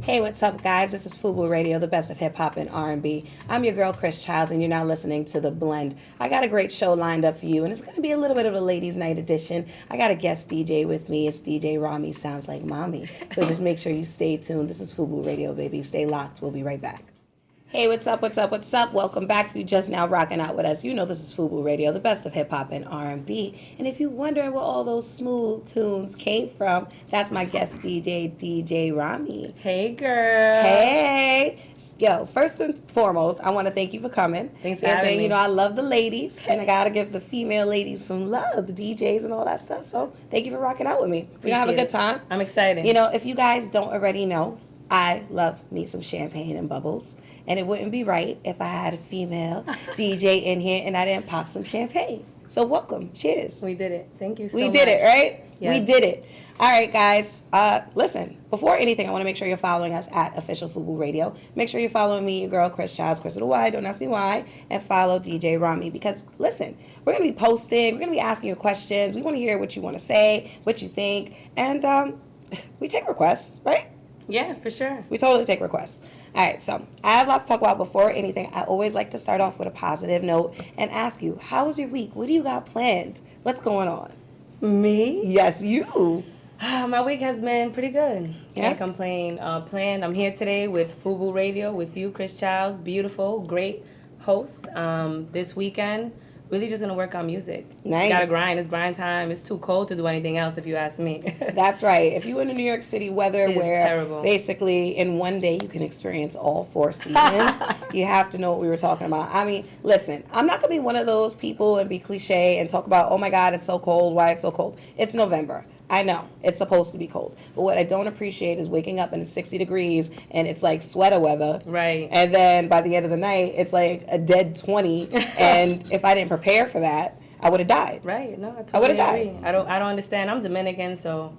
Hey, what's up, guys? This is Fubu Radio, the best of hip-hop and R&B. I'm your girl, Chrys Childs, and you're now listening to The Blend. I got a great show lined up for you, and it's going to be a little bit of a ladies' night edition. I got a guest DJ with me. It's DJ Rami, sounds like mommy. So just make sure you stay tuned. This is Fubu Radio, baby. Stay locked. We'll be right back. Hey, what's up, what's up, what's up? Welcome back. If you just now rocking out with us, you know this is Fubu Radio, the best of hip-hop and R&B. And if you're wondering where all those smooth tunes came from, that's my guest DJ Rami. Hey, girl. Hey. Yo, first and foremost, I want to thank you for coming. Thanks for having me. You know, I love the ladies, and I got to give the female ladies some love, the DJs and all that stuff. So thank you for rocking out with me. We're going to have a good time. I'm excited. You know, if you guys don't already know, I love me some champagne and bubbles. And it wouldn't be right if I had a female DJ in here and I didn't pop some champagne. So welcome. Cheers. We did it. Thank you so much. much. We did it, right? Yes. We did it. All right, guys. Listen, before anything, I want to make sure you're following us at Official Fubu Radio. Make sure you're following me, your girl, Chrys Childs, Chrys with a Y, don't ask me why, and follow DJ Rami. Because, listen, we're going to be posting, we're going to be asking you questions. We want to hear what you want to say, what you think, and we take requests, right? Yeah, for sure. We totally take requests. All right, so I have lots to talk about. Before anything, I always like to start off with a positive note and ask you, how was your week? What do you got planned? What's going on? Me? Yes, you. My week has been pretty good. Can't Yes? complain. I'm here today with Fubu Radio with you, Chrys Childs. Beautiful, great host. This weekend, really just gonna work on music. Nice. Gotta grind. It's grind time. It's too cold to do anything else, if you ask me. That's right. If you in the New York City weather It's where terrible. basically in one day you can experience all four seasons, you have to know what we were talking about. I mean, listen, I'm not going to be one of those people and be cliche and talk about, oh my God, it's so cold, why it's so cold. It's November. I know it's supposed to be cold, but what I don't appreciate is waking up and it's 60 degrees and it's like sweater weather. Right. And then by the end of the night, it's like a dead 20. And if I didn't prepare for that, I would have died. Right. No, I I totally would've agree. died. I don't understand. I'm Dominican, so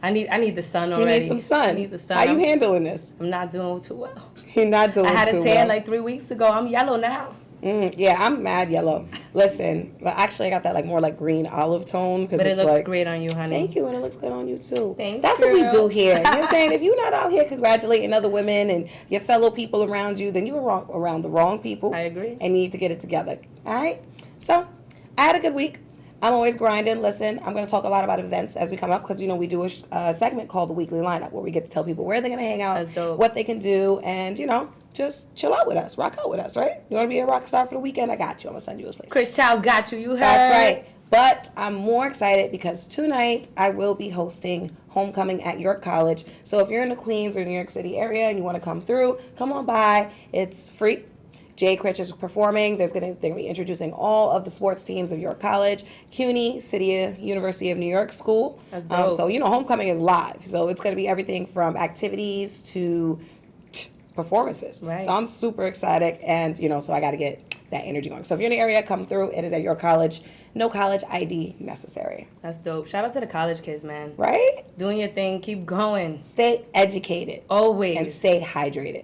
I need the sun already. You need some sun. I need the sun. How you handling this? I'm not doing too well. You're not doing too well. I had a tan like 3 weeks ago. I'm yellow now. Yeah, I'm mad yellow. Listen, but actually I got that like more like green olive tone. But it looks great on you, honey. Thank you, and it looks good on you too. Thanks, That's what we girl. do here. You know what I'm saying? If you're not out here congratulating other women and your fellow people around you, then you're around the wrong people. I agree. And need to get it together. All right? So, I had a good week. I'm always grinding. Listen, I'm going to talk a lot about events as we come up because, you know, we do a segment called The Weekly Lineup where we get to tell people where they're going to hang out, That's dope. what they can do, and, you know, just chill out with us, rock out with us, right? You want to be a rock star for the weekend? I got you. I'm going to send you a place. Chrys Childs got you. You heard. That's right. But I'm more excited because tonight I will be hosting Homecoming at York College. So if you're in the Queens or New York City area and you want to come through, come on by. It's free. Jay Chrys is performing. They're going to be introducing all of the sports teams of York College, CUNY, University of New York School. That's dope. So, you know, Homecoming is live. So it's going to be everything from activities to performances. Right. So I'm super excited, and, you know, so I got to get that energy going. So if you're in the area, come through. It is at York College. No college ID necessary. That's dope. Shout out to the college kids, man. Right? Doing your thing. Keep going. Stay educated. Always. And stay hydrated.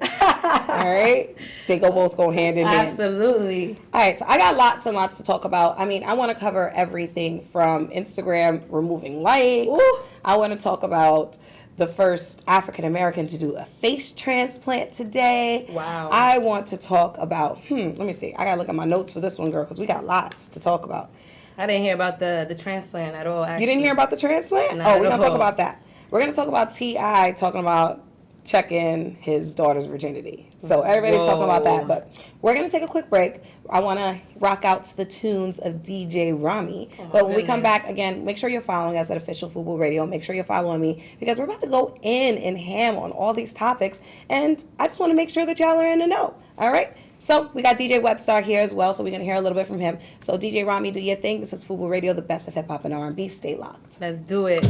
All right? They both go hand in hand. Absolutely. All right, so I got lots and lots to talk about. I mean, I want to cover everything from Instagram removing likes. Ooh. I want to talk about the first African American to do a face transplant today. Wow. I want to talk about, let me see. I got to look at my notes for this one, girl, because we got lots to talk about. I didn't hear about the transplant at all, actually. You didn't hear about the transplant? Not Oh, at we're going to talk all. about that. We're going to talk about T.I. talking about checking his daughter's virginity. So everybody's talking about that, but we're going to take a quick break. I want to rock out to the tunes of DJ Rami. But when we come back, again, make sure you're following us at Official Fubu Radio. Make sure you're following me because we're about to go in and ham on all these topics. And I just want to make sure that y'all are in the know. All right? So we got DJ Webstar here as well, so we're going to hear a little bit from him. So DJ Rami, do your thing. This is Fubu Radio, the best of hip-hop and R&B. Stay locked. Let's do it.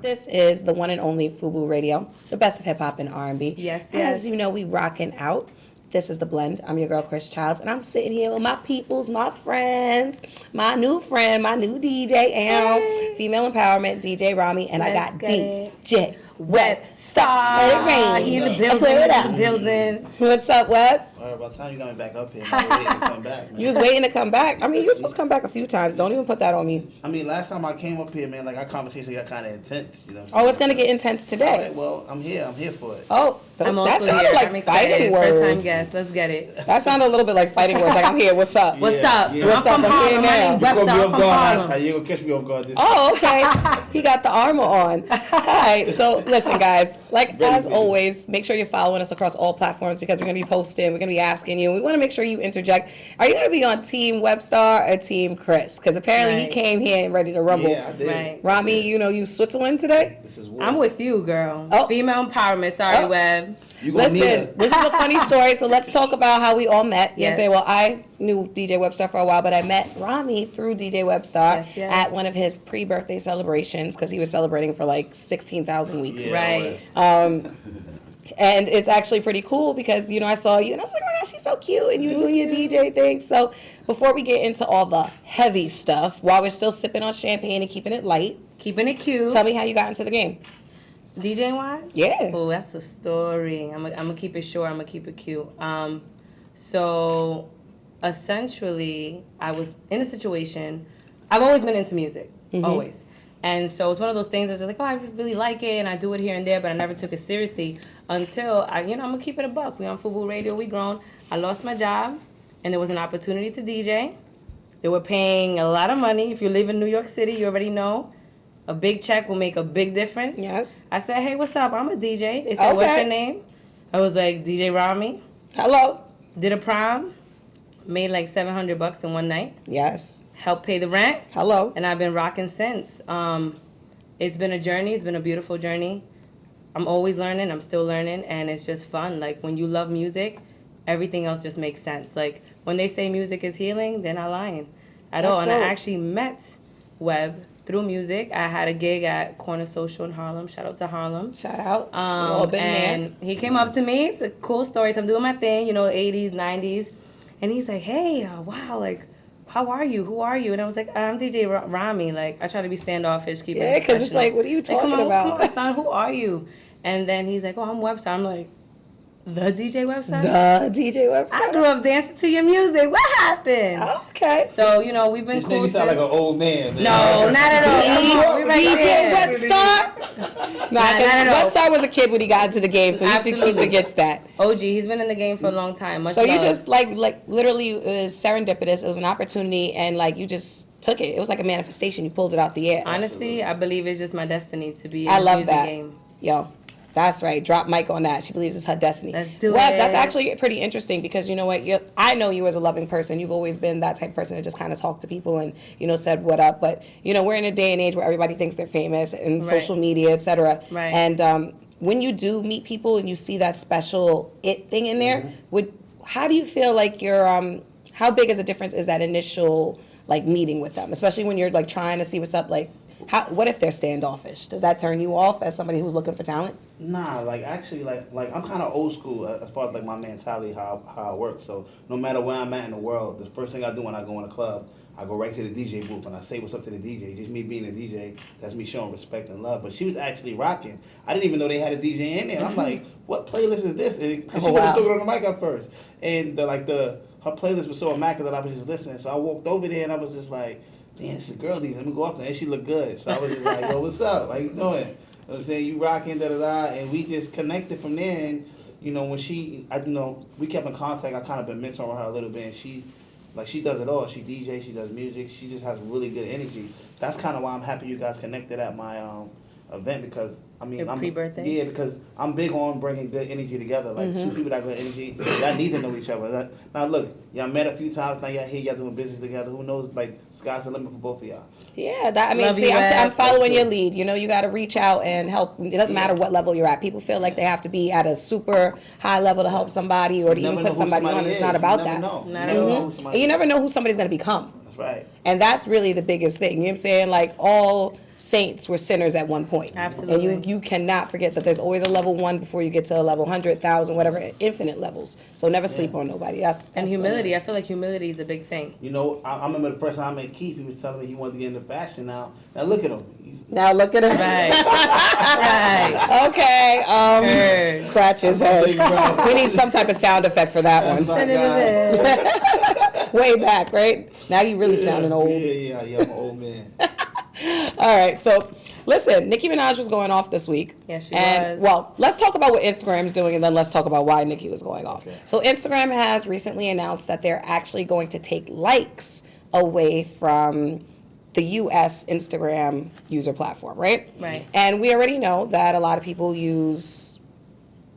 This is the one and only Fubu Radio, the best of hip-hop and R&B. Yes, As yes. you know, we rocking out. This is The Blend. I'm your girl, Chrys Childs, and I'm sitting here with my peoples, my friends, my new friend, my new DJ, and female empowerment, DJ Rami, and I got DJ Webstar. Hey, He in the I'll clear it out. building. What's up, Web? By the time you got me back up here, I was waiting to come back, man. You was waiting to come back. I mean, you were supposed to come back a few times. Don't even put that on me. I mean, last time I came up here, man, like our conversation got kind of intense. You know what I'm Oh, saying? it's gonna get intense today. All right, well, I'm here for it. Oh, I'm that also sounded here. like I'm fighting excited. words. First time guest. Let's get it. That sounded a little bit like fighting words. Like, I'm here. What's up? What's Yeah, up? yeah. What's up? I'm from I'm here Harlem. My now. name's You caught me Webstar off from guard last Harlem. time. You gonna catch me off guard this time. Oh, okay. He got the armor on. All right. So listen, guys. Like Very as busy. always, make sure you're following us across all platforms because we're gonna be posting. We're gonna be asking you. We want to make sure you interject. Are you gonna be on Team Webstar or Team Chrys? Because apparently he Right. came here and ready to rumble. Yeah, I did. Right. Rami, you know you Switzerland today. This is war. I'm with you, girl. Oh. Female empowerment. Sorry, Oh. Web. You gonna need Listen, us. this is a funny story, so let's talk about how we all met. Yes. Say, well, I knew DJ Webstar for a while, but I met Rami through DJ Webstar Yes, yes. at one of his pre-birthday celebrations because he was celebrating for like 16,000 weeks. Yeah, Right. And it's actually pretty cool because, you know, I saw you and I was like, oh my gosh, she's so cute. And you was doing your DJ thing. So before we get into all the heavy stuff, while we're still sipping on champagne and keeping it light, Keeping it cute. tell me how you got into the game. DJ wise? Yeah. Oh, that's a story. I'm gonna keep it short. I'm gonna keep it cute. So essentially, I was in a situation. I've always been into music, always, and so it's one of those things that's like, oh, I really like it, and I do it here and there, but I never took it seriously until I'm gonna keep it a buck. We on Fubu Radio. We grown. I lost my job, and there was an opportunity to DJ. They were paying a lot of money. If you live in New York City, you already know. A big check will make a big difference. Yes. I said, hey, what's up? I'm a DJ. They said, what's Okay. your name? I was like, DJ Rami. Hello. Did a prom. Made like $700 in one night. Yes. Helped pay the rent. Hello. And I've been rocking since. It's been a journey. It's been a beautiful journey. I'm always learning. I'm still learning. And it's just fun. Like, when you love music, everything else just makes sense. Like, when they say music is healing, they're not lying at all. That's And I dope. actually met Web through music. I had a gig at Corner Social in Harlem. Shout out to Harlem. Shout out. We've all been And he came up to me. It's a cool story. So I'm doing my thing, 80s, 90s. And he's like, hey, wow, like, how are you? Who are you? And I was like, I'm DJ Rami. Like, I try to be standoffish, keep Yeah, it 'cause it's professional. like, what are you Like, talking come about? on, son, who are you? And then he's like, oh, I'm Webstar. I'm like, the DJ Webstar? The DJ I website. grew up dancing to your music. What happened? Okay. So, we've been This cool nigga sound like an since. old man, man. No, not at all. Come on, we right DJ there. Webstar. Nah, 'cause not at all. Webstar was a kid when he got into the game, so you think he Absolutely. forgets that. OG, he's been in the game for a long time. Much So you love. just like literally it was serendipitous. It was an opportunity, and like you just took it. It was like a manifestation. You pulled it out the air. Honestly, I believe it's just my destiny to be in I this love music that. game. Yo, that's right. Drop mic on that. She believes it's her destiny. Let's do Well, it. that's actually pretty interesting because you know what? I know you as a loving person. You've always been that type of person that just kind of talked to people and said what up. But we're in a day and age where everybody thinks they're famous and Right. social media, etc. Right. And when you do meet people and you see that special it thing in there, how do you feel like how big is a difference is that initial like meeting with them, especially when you're like trying to see what's up, like what if they're standoffish? Does that turn you off as somebody who's looking for talent? Nah, like actually, like I'm kind of old school as far as like my mentality, how I work. So no matter where I'm at in the world, the first thing I do when I go in a club, I go right to the DJ booth and I say what's up to the DJ. Just me being a DJ, that's me showing respect and love. But she was actually rocking. I didn't even know they had a DJ in there. I'm like, what playlist is this? Because she wasn't talking on the mic at first, and her playlist was so immaculate. I was just listening. So I walked over there and I was just like, damn, it's a girl DJ. Let me go up there. And she looked good. So I was just like, yo, what's up? How you doing? You know what I'm saying? You rocking, da-da-da. And we just connected from there. And, when we kept in contact, I kind of been mentoring her a little bit. And she does it all. She DJs, she does music. She just has really good energy. That's kind of why I'm happy you guys connected at my event because, Your pre-birthday? Yeah, because I'm big on bringing good energy together. Like, two people that got good energy, y'all need to know each other. Now, look, y'all met a few times. Now y'all here, y'all doing business together. Who knows? Like, sky's the limit for both of y'all. Yeah, Love you, I'm Web. following your lead. You got to reach out and help. It doesn't matter what level you're at. People feel like they have to be at a super high level to help somebody or to even put somebody on. It's not about that. Not at all. And you never know who somebody's going to become. That's right. And that's really the biggest thing. You know what I'm saying? Like all saints were sinners at one point. Absolutely. And you cannot forget that there's always a level 1 before you get to a level 100,000, whatever, infinite levels. So never sleep on nobody. That's And humility. I feel like humility is a big thing. You know, I remember the first time I met Keith, he was telling me he wanted to get into fashion now. Now look at him. Now look at him. Right. Right. Okay. Heard. Scratch his head. We need some type of sound effect for that one. My God. Way back, right? Now you really sounding old. Yeah, I'm an old man. All right, so listen, Nicki Minaj was going off this week. Yes, she and, was. Well, let's talk about what Instagram's doing, and then let's talk about why Nicki was going off. Okay. So Instagram has recently announced that they're actually going to take likes away from the U.S. Instagram user platform, right? Right. And we already know that a lot of people use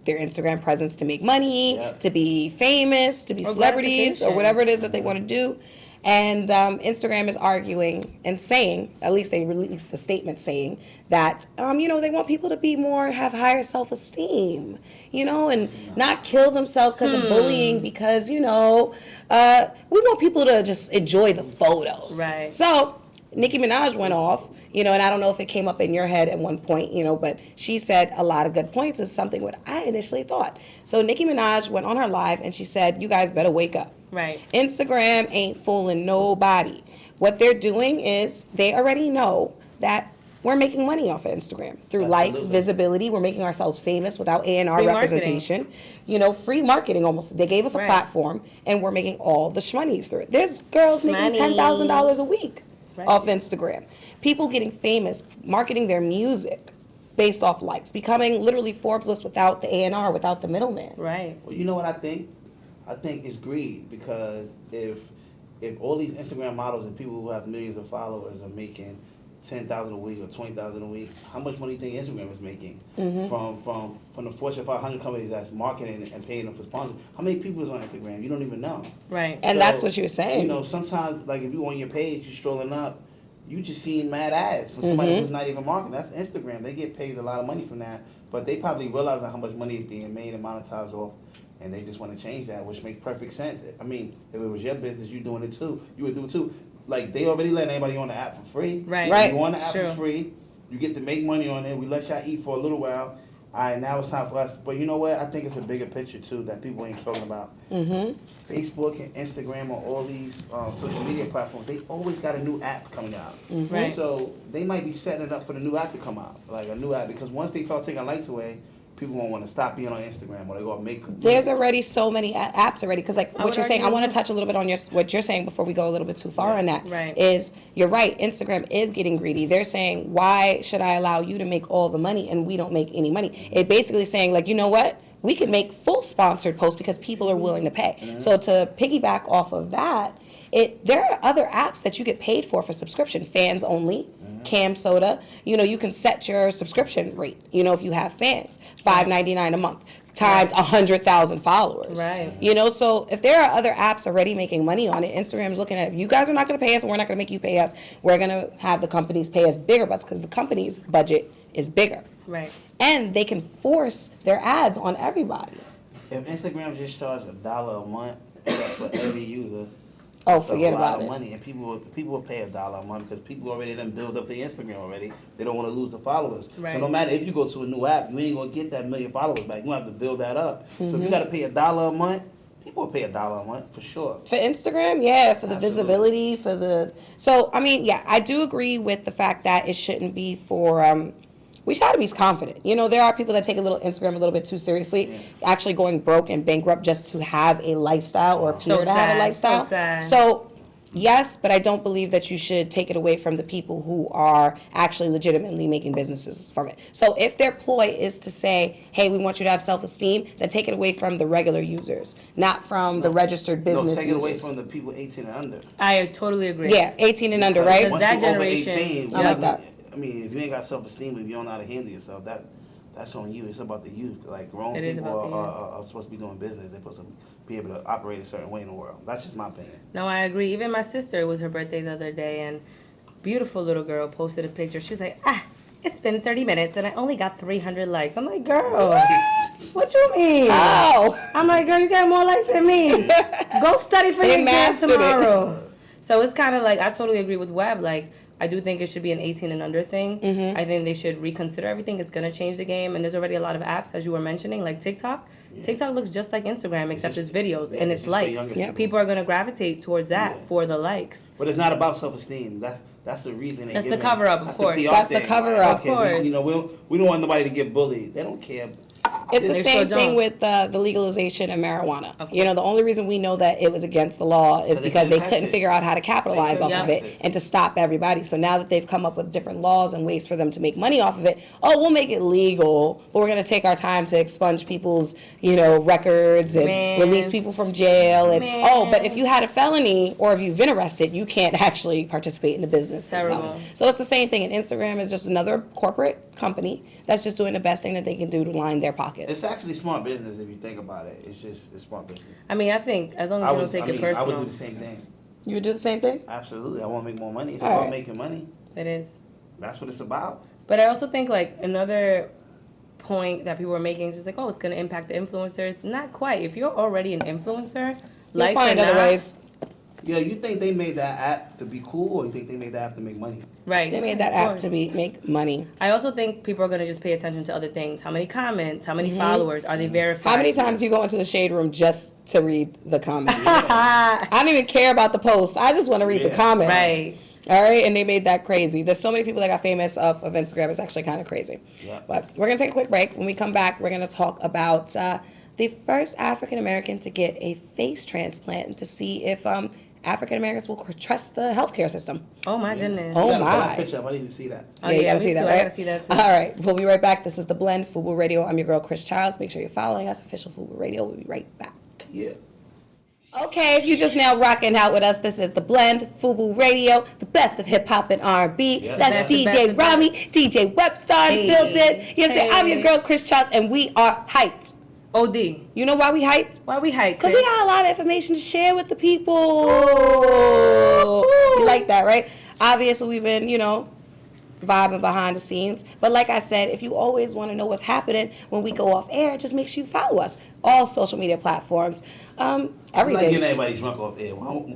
their Instagram presence to make money, Yep. to be famous, to be Or celebrities, or gratification. whatever it is that they want to do. And Instagram is arguing and saying, at least they released a statement saying that, they want people to be more, have higher self-esteem, and not kill themselves because of bullying because, we want people to just enjoy the photos. Right. So Nicki Minaj went off, and I don't know if it came up in your head at one point, but she said a lot of good points is something what I initially thought. So Nicki Minaj went on her live and she said, you guys better wake up. Right. Instagram ain't fooling nobody. What they're doing is they already know that we're making money off of Instagram through likes, Absolutely. visibility. We're making ourselves famous without A&R Free representation. Free marketing almost. They gave us a Right. platform and we're making all the shmoneys through it. There's girls making Shmoney. $10,000 a week Right. off Instagram. People getting famous, marketing their music based off likes, becoming literally Forbes list without the A&R, without the middleman. Right. Well, you know what I think? I think it's greed because if all these Instagram models and people who have millions of followers are making 10,000 a week or 20,000 a week, how much money do you think Instagram is making from the Fortune 500 companies that's marketing and paying them for sponsors? How many people is on Instagram? You don't even know. Right. And that's what you were saying. Sometimes like if you on your page, you're strolling up, you just seeing mad ads for somebody who's not even marketing. That's Instagram. They get paid a lot of money from that, but they probably realize how much money is being made and monetized off. And they just want to change that, which makes perfect sense. I mean, if it was your business, you doing it too. You would do it too. Like, they already letting anybody on the app for free. Right. Right. You on the app True. for free. You get to make money on it. We let y'all eat for a little while. All right, now it's time for us. But you know what? I think it's a bigger picture, too, that people ain't talking about. Facebook and Instagram and all these social media platforms, they always got a new app coming out. Right. So they might be setting it up for the new app to come out, like a new app. Because once they start taking lights away, people won't want to stop being on Instagram or they go make. There's already so many apps already because like what would you're saying, I argue want to as touch a little bit on what you're saying before we go a little bit too far on that. Right. Is you're right, Instagram is getting greedy. They're saying, why should I allow you to make all the money and we don't make any money? It basically saying like, you know what? We can make full sponsored posts because people are willing to pay. So to piggyback off of that, there are other apps that you get paid for subscription, fans only, Cam Soda. You can set your subscription rate, if you have fans, $5.99 a month times 100,000 followers. Right. So if there are other apps already making money on it, Instagram's looking at it. You guys are not going to pay us and we're not going to make you pay us. We're going to have the companies pay us bigger bucks because the company's budget is bigger. Right. And they can force their ads on everybody. If Instagram just charged $1 a month for every user, Oh, that's forget a lot about of it. money, and people will pay $1 a month because people already done build up their Instagram already. They don't want to lose the followers. Right. So no matter if you go to a new app, you ain't gonna get that million followers back. You have to build that up. So if you got to pay $1 a month, people will pay $1 a month for sure. For Instagram, yeah, for the Absolutely. visibility, for the... So, I mean, yeah, I do agree with the fact that it shouldn't be for... we got to be confident. There are people that take Instagram a little bit too seriously, actually going broke and bankrupt just to have a lifestyle or appear to have a lifestyle. So sad. So, yes, but I don't believe that you should take it away from the people who are actually legitimately making businesses from it. So if their ploy is to say, hey, we want you to have self-esteem, then take it away from the regular users, not from the registered business No, take it users. away from the people 18 and under. I totally agree. Yeah, 18 and under, right? Because Once that you over generation- 18, I like that. I mean, if you ain't got self-esteem, if you don't know how to handle yourself, that's on you. It's about the youth. Like, grown It is people about the are supposed to be doing business. They're supposed to be able to operate a certain way in the world. That's just my opinion. No, I agree. Even my sister, it was her birthday the other day, and beautiful little girl posted a picture. She was like, it's been 30 minutes, and I only got 300 likes. I'm like, girl, what you mean? Oh. I'm like, girl, you got more likes than me. Go study for They your exam mastered it. tomorrow. So it's kind of like, I totally agree with Webb. Like, I do think it should be an 18 and under thing. Mm-hmm. I think they should reconsider everything. It's going to change the game. And there's already a lot of apps, as you were mentioning, like TikTok. Yeah. TikTok looks just like Instagram, except it's videos and it's likes. People are going to gravitate towards that for the likes. But it's not about self-esteem. That's the reason. That's the cover up, of course. That's the cover up, of course. You know, we don't want nobody to get bullied. They don't care. It's the same thing with the legalization of marijuana. You know, the only reason we know that it was against the law is because they couldn't figure out how to capitalize off of it and to stop everybody. So now that they've come up with different laws and ways for them to make money off of it, we'll make it legal, but we're going to take our time to expunge people's, records and release people from jail. And but if you had a felony or if you've been arrested, you can't actually participate in the business themselves. So it's the same thing. And Instagram is just another corporate company that's just doing the best thing that they can do to line their pockets. It's actually smart business if you think about it. It's smart business. I mean, I think as long as you don't take it personal. I would do the same thing. You would do the same thing? Absolutely. I want to make more money. It's about making money. It is. That's what it's about. But I also think, like, another point that people are making is just like, it's going to impact the influencers. Not quite. If you're already an influencer, you'll find other ways. Yeah, you think they made that app to be cool, or you think they made that app to make money? Right. They made that app to make money. I also think people are going to just pay attention to other things. How many comments? How many followers? Are they verified? How many times you go into the shade room just to read the comments? I don't even care about the post. I just want to read the comments. Right. All right, and they made that crazy. There's so many people that got famous off of Instagram. It's actually kind of crazy. Yeah. But we're going to take a quick break. When we come back, we're going to talk about the first African American to get a face transplant and to see if African Americans will trust the healthcare system. Oh my goodness. Oh my. Picture up. I need to see that. Yeah, you gotta see that, right? I gotta see that too. All right, we'll be right back. This is The Blend, Fubu Radio. I'm your girl, Chrys Childs. Make sure you're following us, official Fubu Radio. We'll be right back. Yeah. Okay, if you're just now rocking out with us, this is The Blend, Fubu Radio, the best of hip-hop and R&B. Yeah. That's DJ Rami, DJ Webstar in the building. You know what I'm saying? I'm your girl, Chrys Childs, and we are hyped. OD. You know why we hyped? Why we hyped? Because we got a lot of information to share with the people. Oh. You like that, right? Obviously, we've been, vibing behind the scenes. But like I said, if you always want to know what's happening when we go off air, just make sure you follow us. All social media platforms. Everything. I'm not getting anybody drunk off air.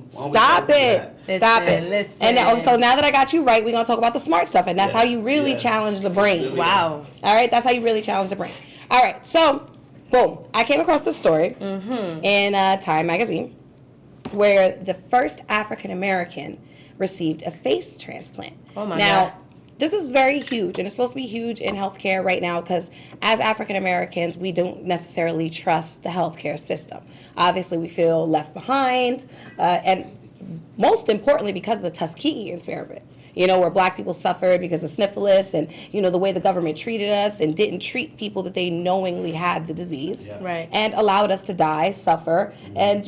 Stop it. Stop it. Listen. And so now that I got you right, we're going to talk about the smart stuff. And that's how you really challenge the brain. Wow. All right? That's how you really challenge the brain. All right. So, boom. I came across this story in Time magazine where the first African American received a face transplant. Oh my God. Now, this is very huge, and it's supposed to be huge in healthcare right now because as African Americans, we don't necessarily trust the healthcare system. Obviously, we feel left behind, and most importantly, because of the Tuskegee experiment. Where black people suffered because of syphilis and, the way the government treated us and didn't treat people that they knowingly had the disease. Right. And allowed us to die, suffer. And,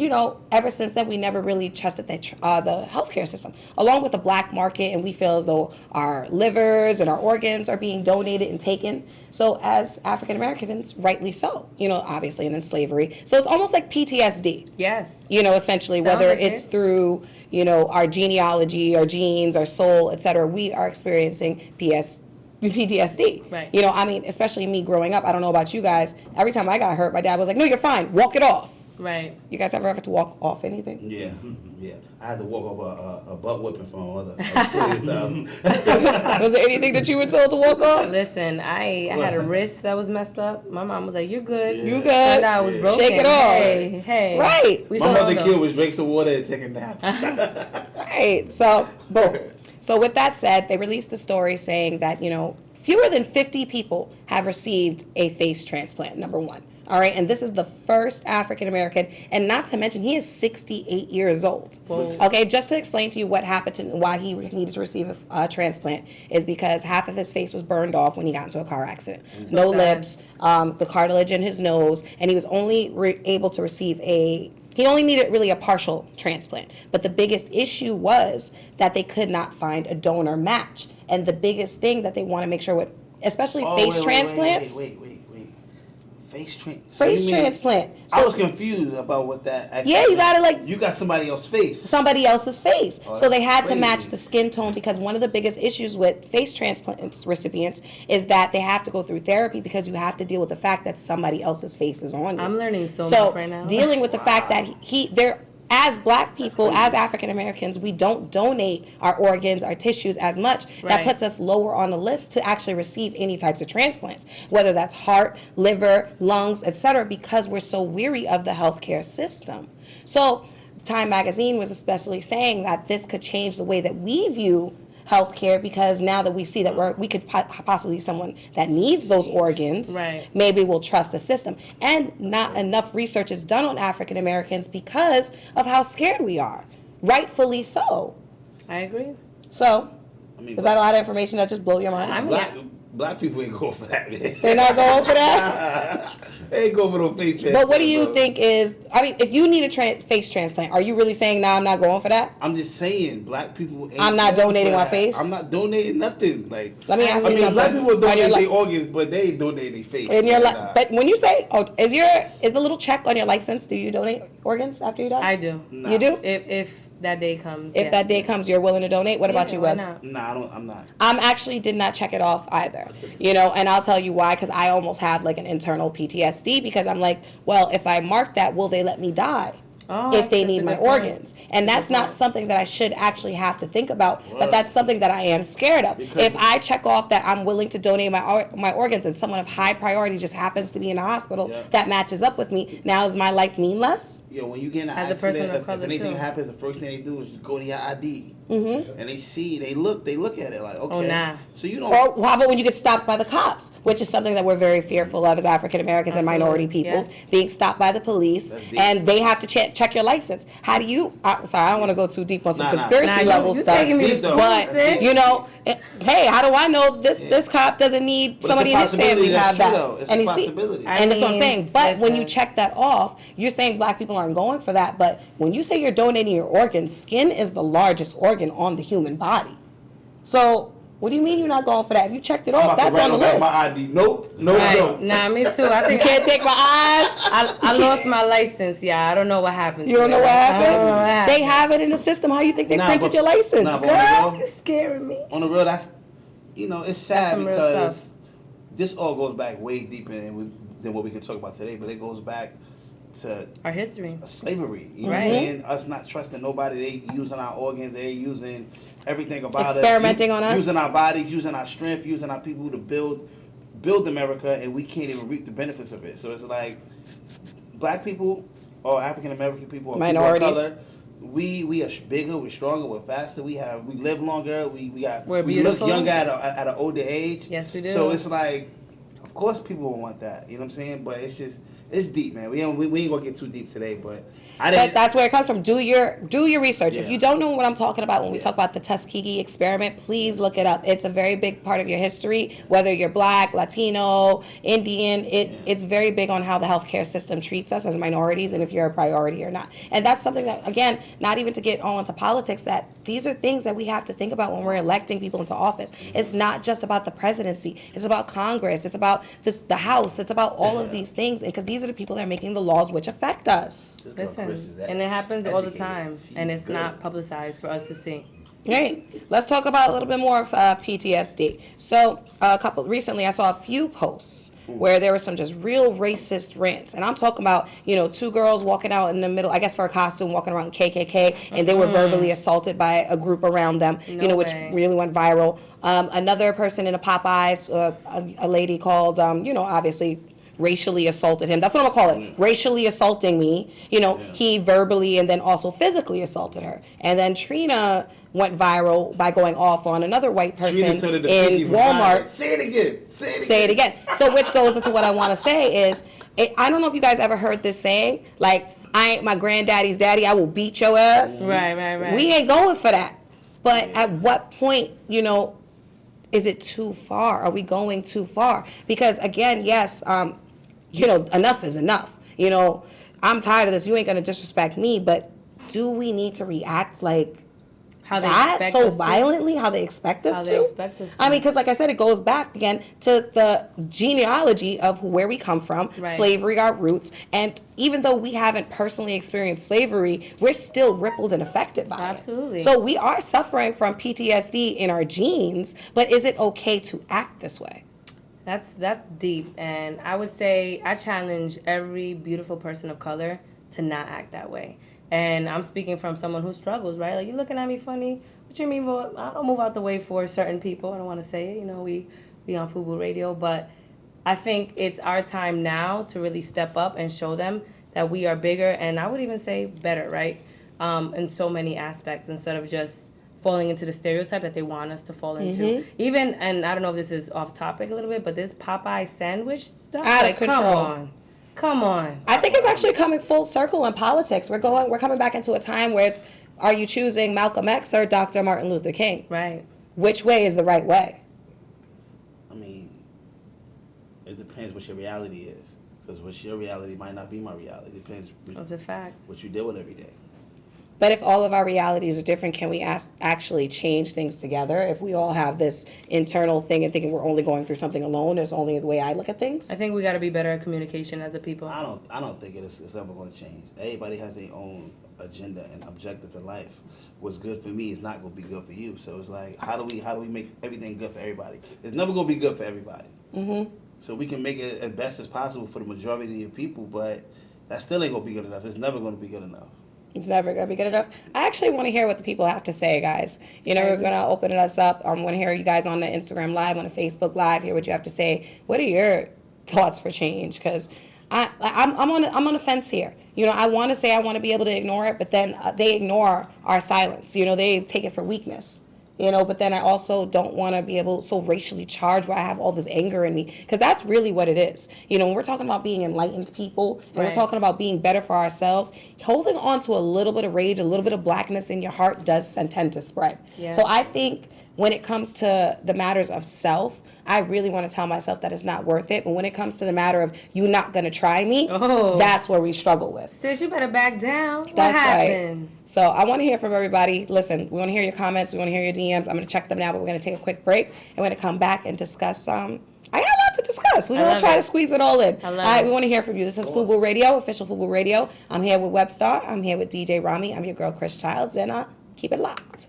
ever since then, we never really trusted the healthcare system, along with the black market. And we feel as though our livers and our organs are being donated and taken. So as African Americans, rightly so, obviously, and then slavery. So it's almost like PTSD. Yes. Essentially, Sounds whether like it's it. through our genealogy, our genes, our soul, etc., we are experiencing PTSD. Right. Especially me growing up, I don't know about you guys, every time I got hurt, my dad was like, no, you're fine, walk it off. Right. You guys ever have to walk off anything? Yeah. I had to walk off a butt whipping from my mother. Was there anything that you were told to walk off? Listen, I had a wrist that was messed up. My mom was like, "You're good. Yeah. You good?" And I was broken. Shake it off. Hey. Right. We My still mother don't kid know. was drink some water and take a nap. Right. So, boom. So with that said, they released the story saying that, fewer than 50 people have received a face transplant, number one. All right, and this is the first African American, and not to mention he is 68 years old. Whoa. Okay, just to explain to you what happened and why he needed to receive a transplant is because half of his face was burned off when he got into a car accident. So No sad. lips, the cartilage in his nose, and he was only able to receive he only needed really a partial transplant. But the biggest issue was that they could not find a donor match. And the biggest thing that they want to make sure with, especially face transplants. Wait. Face transplant. I was confused about what that actually Yeah, you gotta You got somebody else's face. somebody else's face. Oh, So they had that's to match crazy. the skin tone because one of the biggest issues with face transplants recipients is that they have to go through therapy because you have to deal with the fact that somebody else's face is on you. I'm learning so much right now. Dealing with the fact that they're as Black people, as African Americans, we don't donate our organs, our tissues as much. That Right. puts us lower on the list to actually receive any types of transplants, whether that's heart, liver, lungs, etc., because we're so weary of the healthcare system. So Time Magazine was especially saying that this could change the way that we view healthcare, because now that we see that we could possibly be someone that needs those organs, Right. maybe we'll trust the system. And not enough research is done on African Americans because of how scared we are, rightfully so. I agree. So, I mean, is that a lot of information that just blow your mind? I mean, black people ain't going for that, man. They're not going for that? They ain't going for no face transplant. But what do you bro. think is, I mean, if you need a face transplant, are you really saying, nah, I'm not going for that? I'm just saying, black people ain't I'm not going donating for my that. face? I'm not donating nothing. Like, Let me ask I you mean, something. black people On your donate li- their organs, but they ain't donate their face. In your Nah. but when you say, is the little check on your license, do you donate organs after you die? I do. Nah. You do? If that day comes. If yes. that day comes, you're willing to donate? What about Yeah, you, why Web? not? Nah, I'm not. I'm actually did not check it off either, and I'll tell you why, because I almost have like an internal PTSD, because I'm like, well, if I mark that, will they let me die? Oh, If they that's a need my good point. organs. And That's a that's good not point. something that I should actually have to think about, but Right. that's something that I am scared of. Because- If I check off that I'm willing to donate my organs and someone of high priority just happens to be in a hospital Yeah. that matches up with me, now is my life mean less? Yo, when you get in an As a accident, person of if color, anything too. happens, the first thing they do is go to your ID. Mm-hmm. And they look at it like, okay. Oh, nah. So you don't. Or how about when you get stopped by the cops, which is something that we're very fearful of as African Americans and Absolutely, minority peoples, yes. being stopped by the police, That's deep. and they have to check your license. How do you? Sorry, I don't want to go too deep on some Nah, nah. conspiracy Nah, level you stuff. taking me to Deep though. school, But sis. hey, how do I know this cop doesn't need But it's somebody a in his family possibility to that's have true, that? though. It's a And you see, possibility. I and that's what I'm mean, saying. But when you listen. check that off, you're saying black people aren't going for that. But when you say you're donating your organs, skin is the largest organ on the human body. So what do you mean you're not going for that? If you checked it I'm off, about to that's on the write back list. my ID. Nope. No, Right. no. Nah, me too. I You think can't take my eyes. I lost my license. Yeah, I don't know what happened. You to don't know it. what I don't know what happened? They have it in the system. How you think they Nah, printed but- your license? nah, but- Girl, you scaring me. On the real, that's it's sad some real because stuff. this all goes back way deeper than what we can talk about today. But it goes back to Our history. slavery. You know what Right. I'm saying? Us not trusting nobody. They using our organs. They using everything about us. Experimenting on us. Using our bodies, using our strength, using our people to build America, and we can't even reap the benefits of it. So it's like black people or African American people or Minorities. people of color. We are bigger, we're stronger, we're faster. We live longer. We We're we beautiful. look younger at an older age. Yes, we do. So it's like, of course, people will want that. You know what I'm saying? But it's deep, man. We ain't gonna get too deep today, but But that's where it comes from. Do your research. If Yeah. you don't know what I'm talking about when we Yeah. talk about the Tuskegee experiment, please look it up. It's a very big part of your history, whether you're black, Latino, Indian. It's very big on how the healthcare system treats us as minorities and if you're a priority or not. And that's something that, again, not even to get all into politics, that these are things that we have to think about when we're electing people into office. It's not just about the presidency. It's about Congress. It's about the House. It's about all of these things, because these are the people that are making the laws which affect us. Listen, and it happens all the time, and it's not publicized for us to see. Right. Let's talk about a little bit more of PTSD. So, recently I saw a few posts where there were some just real racist rants, and I'm talking about two girls walking out in the middle, I guess for a costume, walking around KKK, and they were verbally assaulted by a group around them, No which way. really went viral. Another person in a Popeyes, a lady called, obviously racially assaulted him. That's what I'm gonna call it. Racially assaulting me. He verbally and then also physically assaulted her. And then Trina went viral by going off on another white person Trina turned into Pinky in from Walmart. Friday. Say it again. Say it again. So which goes into what I want to say is, I don't know if you guys ever heard this saying, like, I ain't my granddaddy's daddy, I will beat your ass. Right. We ain't going for that. But at what point, is it too far? Are we going too far? Because again, yes, enough is enough. I'm tired of this. You ain't gonna disrespect me, but do we need to react like How they that expect so us to. violently? How they expect us How to? they expect us to. I mean, because like I said, it goes back again to the genealogy of where we come from, Right. slavery, our roots, and even though we haven't personally experienced slavery, we're still rippled and affected by it. Absolutely. So we are suffering from PTSD in our genes, but is it okay to act this way? That's deep, and I would say I challenge every beautiful person of color to not act that way. And I'm speaking from someone who struggles, right? Like, you looking at me funny? What you mean? Well, I don't move out the way for certain people. I don't want to say it. You know, we on Fubu Radio, but I think it's our time now to really step up and show them that we are bigger, and I would even say better, right? In so many aspects, instead of just falling into the stereotype that they want us to fall into. Even, and I don't know if this is off topic a little bit, but this Popeye sandwich stuff, Out of like, control. Come on. I think it's actually coming full circle in politics. We're coming back into a time where it's, are you choosing Malcolm X or Dr. Martin Luther King? Right. Which way is the right way? I mean, it depends what your reality is. Because what's your reality might not be my reality. It depends That's a fact. what you deal with every day. But if all of our realities are different, can we actually change things together? If we all have this internal thing and thinking we're only going through something alone, is only the way I look at things? I think we got to be better at communication as a people. I don't think it's ever going to change. Everybody has their own agenda and objective in life. What's good for me is not going to be good for you. So it's like, how do we make everything good for everybody? It's never going to be good for everybody. Mm-hmm. So we can make it as best as possible for the majority of people, but that still ain't going to be good enough. It's never going to be good enough. It's never going to be good enough. I actually want to hear what the people have to say, guys. You know, we're going to open us up. I want to hear you guys on the Instagram Live, on the Facebook Live, hear what you have to say. What are your thoughts for change? Because I'm on the fence here. You know, I want to say I want to be able to ignore it, but then they ignore our silence. You know, they take it for weakness. You know, but then I also don't want to be able so racially charged where I have all this anger in me, because that's really what it is. You know, when we're talking about being enlightened people and we're talking about being better for ourselves, holding on to a little bit of rage, a little bit of blackness in your heart does tend to spread. Yes. So I think when it comes to the matters of self, I really want to tell myself that it's not worth it. But when it comes to the matter of you not going to try me, that's where we struggle with. Sis, you better back down. What That's happened? Right. So I want to hear from everybody. Listen, we want to hear your comments. We want to hear your DMs. I'm going to check them now, but we're going to take a quick break. And we're going to come back and discuss. I got a lot to discuss. We're going to try to squeeze it all in. All right, we want to hear from you. This is Fubu Radio, official Fubu Radio. I'm here with Webstar. I'm here with DJ Rami. I'm your girl, Chrys Childs, and keep it locked.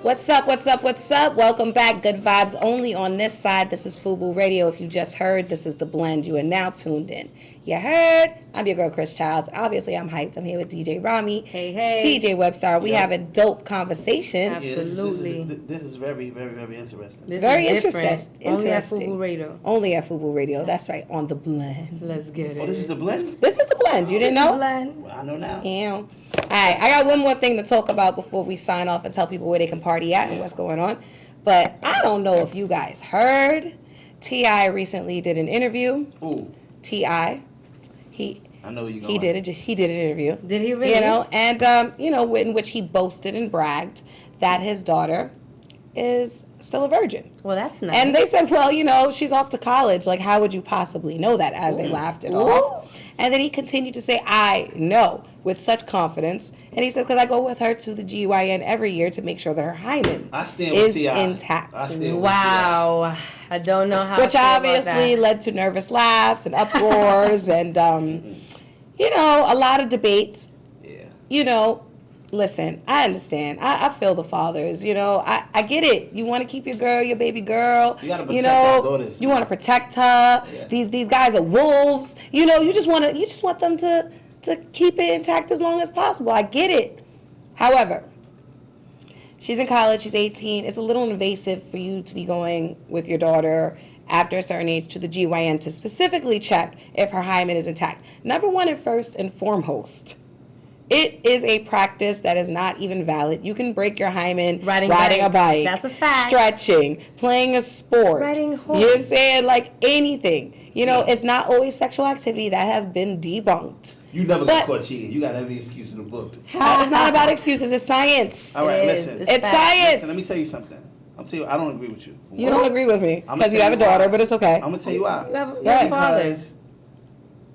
What's up, what's up, what's up? Welcome back. Good vibes only on this side. This is Fubu Radio. If you just heard, this is The Blend. You are now tuned in. You heard? I'm your girl, Chrys Childs. Obviously, I'm hyped. I'm here with DJ Rami. Hey, hey. DJ Webstar. We have a dope conversation. Absolutely. Yeah, this is very, very, very interesting. This very is interesting. Only at Fubu Radio. Only at Fubu Radio. That's right. On The Blend. Let's get it. Oh, this is The Blend? This is The Blend. You didn't know? Well, I know now. Yeah. All right. I got one more thing to talk about before we sign off and tell people where they can party at and what's going on. But I don't know if you guys heard. T.I. recently did an interview. Ooh. T.I. I know you. He did an interview. Did he really? You know, and you know, in which he boasted and bragged that his daughter is still a virgin. Well, that's nice. And they said, well, you know, she's off to college. Like, how would you possibly know that? As they laughed it off. And then he continued to say, I know, with such confidence. And he said, because I go with her to the GYN every year to make sure that her hymen is intact. Wow. I don't know how. Which obviously led to nervous laughs and uproars and, you know, a lot of debates. Yeah. You know, listen, I understand. I feel the fathers. You know, I get it. You want to keep your girl, your baby girl. You gotta protect our daughters. You want to protect her. Yeah. These guys are wolves. You know, you just want them to keep it intact as long as possible. I get it. However, she's in college. She's 18. It's a little invasive for you to be going with your daughter after a certain age to the GYN to specifically check if her hymen is intact. Number one and first and foremost, it is a practice that is not even valid. You can break your hymen riding a bike. That's a fact. Stretching, playing a sport. Riding horse. You know what I'm saying? Like anything. You know, it's not always sexual activity. That has been debunked. You never got caught cheating. You got every excuse in the book. It's not about excuses. It's science. All right, listen. It's science. Listen, let me tell you something. I don't agree with you. You don't agree with me because you have a daughter, but it's okay. I'm going to tell you why. You have a father.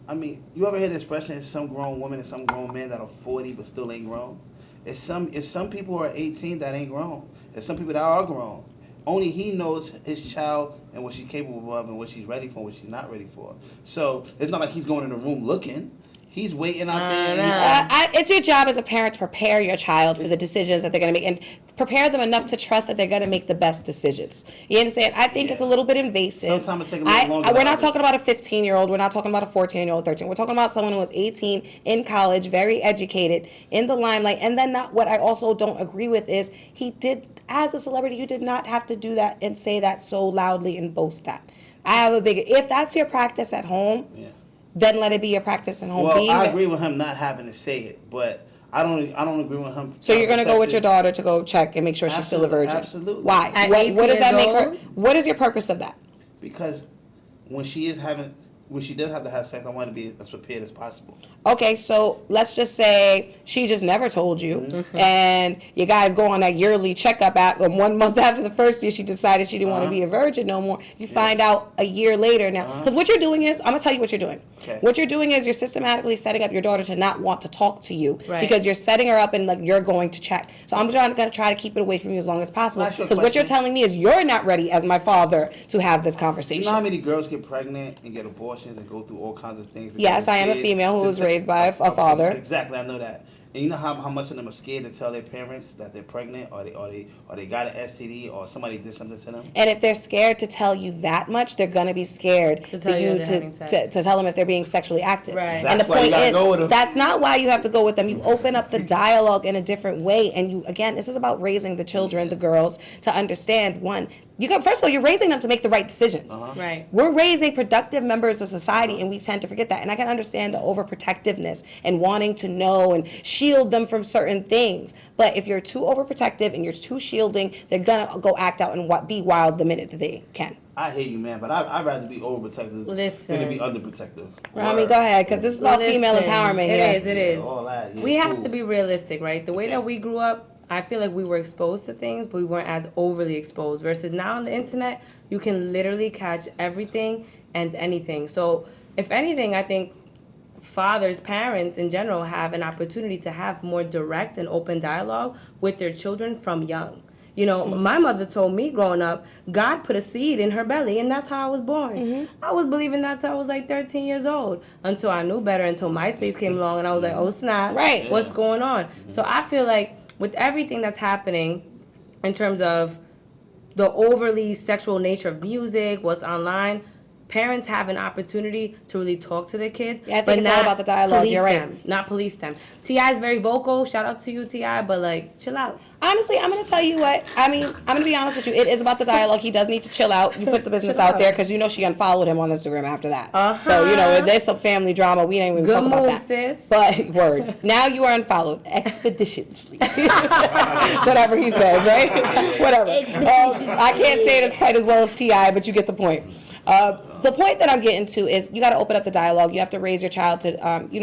I mean, you ever hear the expression, it's some grown woman and some grown man that are 40 but still ain't grown? It's some people who are 18 that ain't grown. It's some people that are grown. Only he knows his child and what she's capable of and what she's ready for and what she's not ready for. So it's not like he's going in the room looking. He's waiting out there. It's your job as a parent to prepare your child for the decisions that they're going to make and prepare them enough to trust that they're going to make the best decisions. You understand? I think it's a little bit invasive. Sometimes it takes a little longer. We're not talking about a 15-year-old. We're not talking about a 14-year-old, 13. We're talking about someone who was 18, in college, very educated, in the limelight. And then what I also don't agree with is he did, as a celebrity, you did not have to do that and say that so loudly and boast that. If that's your practice at home, then let it be your practice at home. Well, I agree with him not having to say it, but I don't agree with him. So you're gonna go with your daughter to go check and make sure she's still a virgin? Absolutely. Why? What does that make her? What is your purpose of that? Because when she does have to have sex, I want to be as prepared as possible. Okay, so let's just say she just never told you, and you guys go on that yearly checkup. 1 month after the first year, she decided she didn't want to be a virgin no more. You find out a year later now. Because what you're doing is, I'm going to tell you what you're doing. Okay. What you're doing is you're systematically setting up your daughter to not want to talk to you because you're setting her up and like you're going to check. So I'm going to try to keep it away from you as long as possible. Because what you're telling me is you're not ready as my father to have this conversation. You know how many girls get pregnant and get abortions and go through all kinds of things? Yes, I am a female who was raised by a father. Exactly, I know that. And you know how much of them are scared to tell their parents that they're pregnant or they got an STD or somebody did something to them? And if they're scared to tell you that much, they're going to be scared to tell you to tell them if they're being sexually active. Right. And the point is, that's not why you have to go with them. You open up the dialogue in a different way. And this is about raising the children, the girls, to understand, one, first of all, you're raising them to make the right decisions. Right. We're raising productive members of society, and we tend to forget that. And I can understand the overprotectiveness and wanting to know and shield them from certain things. But if you're too overprotective and you're too shielding, they're going to go act out and be wild the minute that they can. I hear you, man, but I'd rather be overprotective than to be underprotective. Rami, go ahead, because this is about female empowerment here. It is. All that, we have to be realistic, right? The way that we grew up, I feel like we were exposed to things, but we weren't as overly exposed. Versus now on the internet, you can literally catch everything and anything. So if anything, I think fathers, parents in general have an opportunity to have more direct and open dialogue with their children from young. You know, my mother told me growing up, God put a seed in her belly, and that's how I was born. I was believing that till I was like 13 years old, until I knew better, until MySpace came along, and I was like, oh, snap, right? What's going on? So I feel like with everything that's happening in terms of the overly sexual nature of music, what's online, parents have an opportunity to really talk to their kids. Yeah, I think it's all about the dialogue. You're right. Not police them. T.I. is very vocal. Shout out to you, T.I., but like, chill out. Honestly, I'm going to tell you what. I mean, I'm going to be honest with you. It is about the dialogue. He does need to chill out. You put the business out there because she unfollowed him on Instagram after that. So, there's some family drama. We ain't even talk about that. Sis. But, word. Now you are unfollowed expeditiously. Whatever he says, right? Whatever. I can't say it as quite as well as T.I., but you get the point. The point that I'm getting to is you got to open up the dialogue. You have to raise your child to,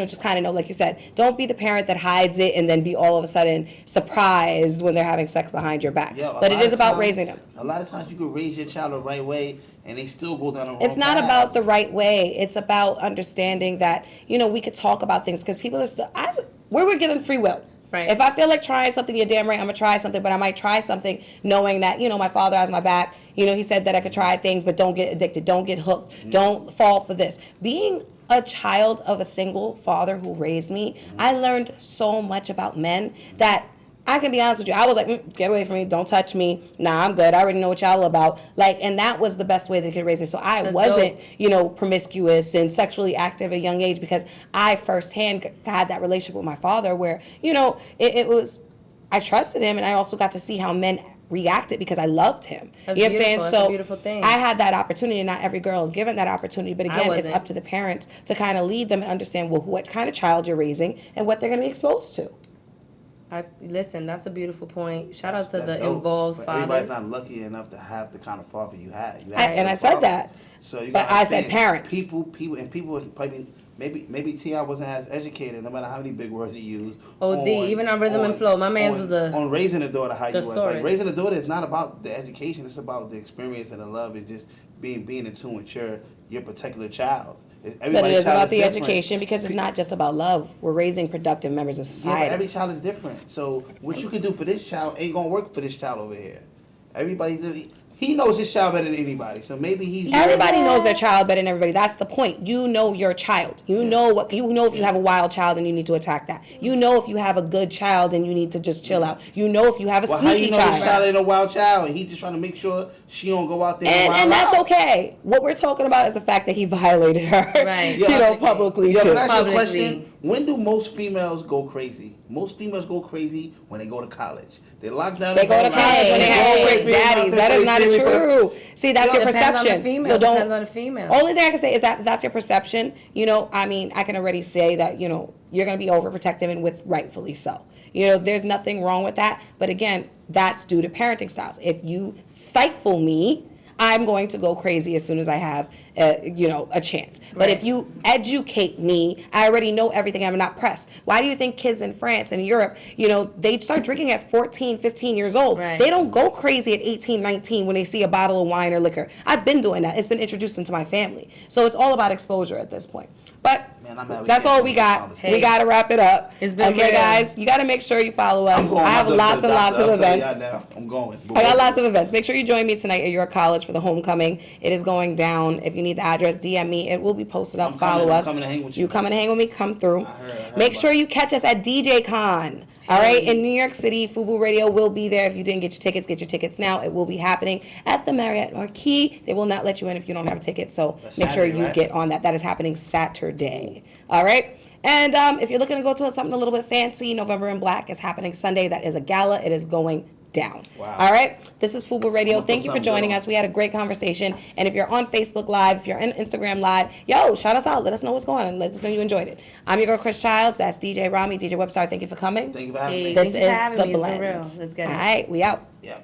just kind of know, like you said, don't be the parent that hides it and then be all of a sudden surprised when they're having sex behind your back. But it is about raising them. A lot of times you can raise your child the right way and they still go down the wrong path. It's not about the right way. It's about understanding that, we could talk about things because people are still, we're given free will. Right. If I feel like trying something, you're damn right I'm going to try something, but I might try something knowing that, my father has my back. He said that I could try things, but don't get addicted, don't get hooked, don't fall for this. Being a child of a single father who raised me, I learned so much about men that I can be honest with you. I was like, get away from me. Don't touch me. Nah, I'm good. I already know what y'all about. And that was the best way they could raise me. So I wasn't, promiscuous and sexually active at a young age because I firsthand had that relationship with my father where, it was, I trusted him and I also got to see how men reacted because I loved him. That's you know what I'm saying? That's so a beautiful thing. I had that opportunity and not every girl is given that opportunity. But again, it's up to the parents to kind of lead them and understand, what kind of child you're raising and what they're going to be exposed to. Listen, that's a beautiful point. Shout out to the involved fathers. Everybody's not lucky enough to have the kind of father you had. I said that. So but I said parents. People was probably maybe T.I. wasn't as educated, no matter how many big words he used. Even on rhythm and flow, my man was on raising a daughter. How you was like raising a daughter is not about the education; it's about the experience and the love and just being in tune with your particular child. But it is about the education because it's not just about love. We're raising productive members of society. Yeah, but every child is different. So what you can do for this child ain't gonna work for this child over here. Everybody's he knows his child better than anybody. So maybe he's Everybody knows their child better than everybody. That's the point. You know your child. You know what. You know if you have a wild child and you need to attack that. You know if you have a good child and you need to just chill out. You know if you have a Well, sneaky how you know child. his child ain't a wild child, and he's just trying to make sure she don't go out there and wild And that's out. okay. What we're talking about is the fact that he violated her, Right. you know, publicly Yeah, too. but that's your Publicly. question. When do most females go crazy? Most females go crazy when they go to college. They lock down. They go to college when they have Hey, big daddies. That is not true. See, that's your Depends on the perception. female. So don't. Depends on the female. Only thing I can say is that that's your perception. You know, I mean, I can already say that, you know, you're going to be overprotective and with rightfully so. You know, there's nothing wrong with that. But again, that's due to parenting styles. If you stifle me, I'm going to go crazy as soon as I have, you know, a chance. But if you educate me, I already know everything. I'm not pressed. Why do you think kids in France and Europe, you know, they start drinking at 14, 15 years old? Right. They don't go crazy at 18, 19 when they see a bottle of wine or liquor. I've been doing that. It's been introduced into my family. So it's all about exposure at this point. But Man, I'm mad we that's can't all we finish got. this conversation. We got to wrap it up. It's been okay, real. guys. You got to make sure you follow us. I'm going. I have I'm lots to and the lots of doctor. I'm telling events. y'all now. I'm going. I got lots of events. Make sure you join me tonight at your college for the homecoming. It is going down. If you need the address, DM me. It will be posted up. I'm Follow coming. I'm us. coming to hang with you. You come and hang with me. Come through. I heard Make about sure it. you catch us at DJ Con. All right, in New York City, Fubu Radio will be there. If you didn't get your tickets now. It will be happening at the Marriott Marquis. They will not let you in if you don't have a ticket, so That's make sure Saturday, you right? get on that. That is happening Saturday. All right. And if you're looking to go to something a little bit fancy, November in Black is happening Sunday. That is a gala. It is going down. Wow. All right. This is Fubu Radio. I'm gonna Thank put you for something joining good on. us. We had a great conversation. And if you're on Facebook Live, if you're on Instagram Live, yo, shout us out. Let us know what's going on. Let us know you enjoyed it. I'm your girl, Chrys Childs. That's DJ Rami, DJ Webstar. Thank you for coming. Thank you for having me. This Thank you for is having the me. It's been blend. real. Let's get it. All right, we out. Yeah.